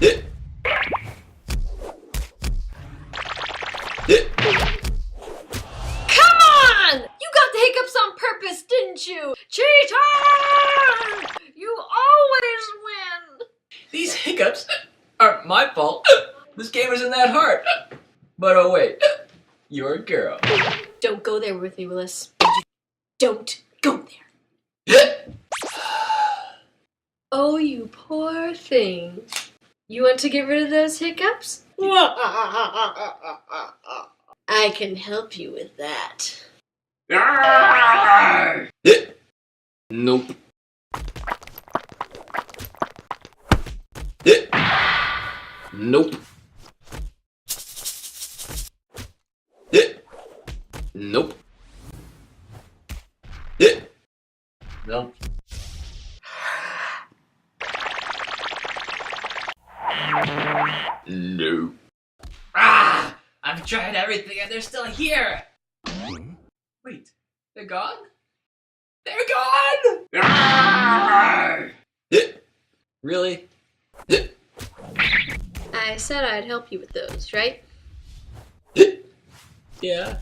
Come on! You got the hiccups on purpose, didn't you? Cheater! You always win! These hiccups aren't my fault. This game isn't that hard. But oh wait, you're a girl. Don't go there with me, Willis. Don't go there. Oh, you poor thing. You want to get rid of those hiccups? I can help you with that. Nope. Nope. Nope. Nope. No. Ah! I've tried everything and they're still here! Wait, they're gone? They're gone! Really? I said I'd help you with those, right? Yeah.